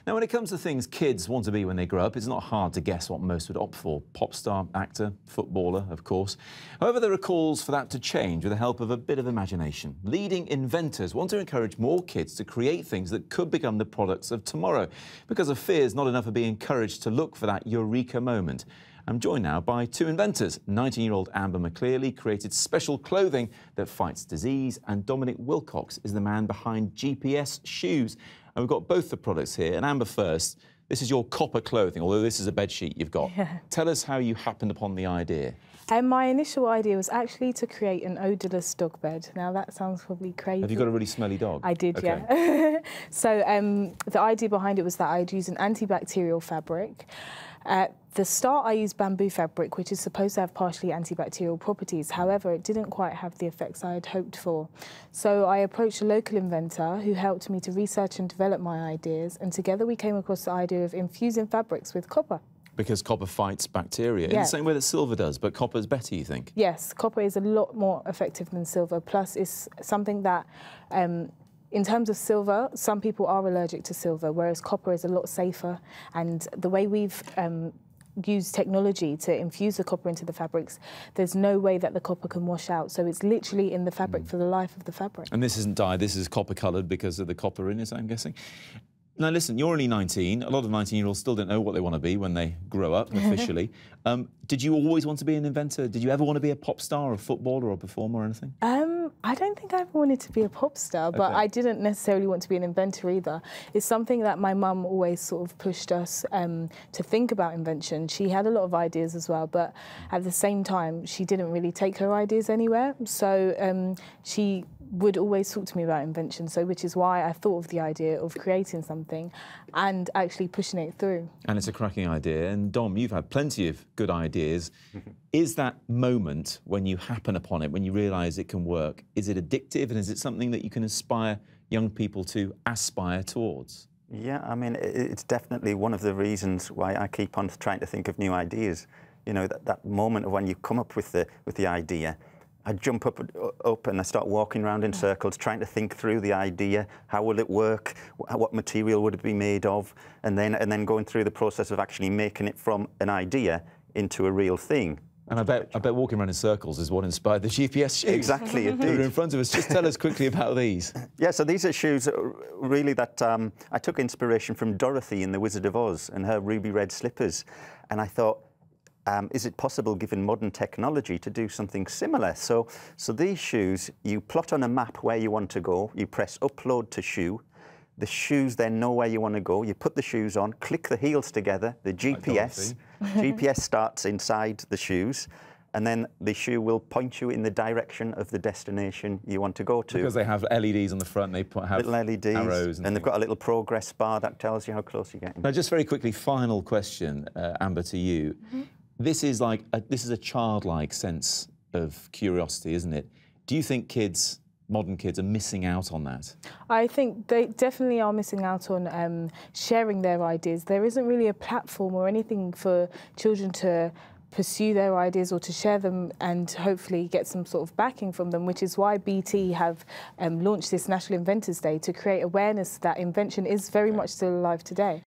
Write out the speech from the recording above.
Now, when it comes to things kids want to be when they grow up, it's not hard to guess what most would opt for. Pop star, actor, footballer, of course. However, there are calls for that to change with the help of a bit of imagination. Leading inventors want to encourage more kids to create things that could become the products of tomorrow. Because of fears, not enough are being encouraged to look for that eureka moment. I'm joined now by two inventors. 19-year-old Amber McCleary created special clothing that fights disease, and Dominic Wilcox is the man behind GPS shoes. And we've got both the products here. And Amber first, this is your copper clothing, although this is a bedsheet you've got. Yeah. Tell us how you happened upon the idea. My initial idea was actually to create an odourless dog bed. Now, that sounds probably crazy. Have you got a really smelly dog? I did, okay. Yeah. So the idea behind it was that I'd use an antibacterial fabric. At the start, I used bamboo fabric, which is supposed to have partially antibacterial properties. However, it didn't quite have the effects I had hoped for. So I approached a local inventor who helped me to research and develop my ideas, and together we came across the idea of infusing fabrics with copper. Because copper fights bacteria in the same way that silver does, but copper's better, you think? Yes, copper is a lot more effective than silver. Plus, it's something that, in terms of silver, some people are allergic to silver, whereas copper is a lot safer. And the way we've used technology to infuse the copper into the fabrics, there's no way that the copper can wash out. So it's literally in the fabric for the life of the fabric. And this isn't dyed, this is copper-coloured because of the copper in it, I'm guessing. Now, listen, you're only 19. A lot of 19-year-olds still don't know what they want to be when they grow up, officially. Did you always want to be an inventor? Did you ever want to be a pop star or a footballer or a performer or anything? I don't think I ever wanted to be a pop star, but I didn't necessarily want to be an inventor either. It's something that my mum always sort of pushed us to think about invention. She had a lot of ideas as well, but at the same time, she didn't really take her ideas anywhere. So she would always talk to me about invention, so which is why I thought of the idea of creating something and actually pushing it through. And it's a cracking idea. And Dom, you've had plenty of good ideas. Is that moment when you happen upon it, when you realise it can work, is it addictive, and is it something that you can inspire young people to aspire towards? Yeah, I mean, it's definitely one of the reasons why I keep on trying to think of new ideas. You know, that moment of when you come up with the idea, I jump up and I start walking around in circles, trying to think through the idea. How will it work? What material would it be made of? And then going through the process of actually making it from an idea into a real thing. And I bet walking around in circles is what inspired the GPS shoes. Exactly, it did. They're in front of us. Just tell us quickly about these. Yeah, so these are shoes really that I took inspiration from Dorothy in The Wizard of Oz and her ruby red slippers. And I thought, is it possible, given modern technology, to do something similar? So these shoes, you plot on a map where you want to go, you press upload to shoe, the shoes then know where you want to go, you put the shoes on, click the heels together, the GPS starts inside the shoes, and then the shoe will point you in the direction of the destination you want to go to. Because they have LEDs on the front, they have little LEDs, arrows and they've got a little progress bar that tells you how close you're getting. Now, just very quickly, final question, Amber, to you. This is a childlike sense of curiosity, isn't it? Do you think modern kids are missing out on that? I think they definitely are missing out on sharing their ideas. There isn't really a platform or anything for children to pursue their ideas or to share them and hopefully get some sort of backing from them, which is why BT have launched this National Inventors Day to create awareness that invention is very much still alive today.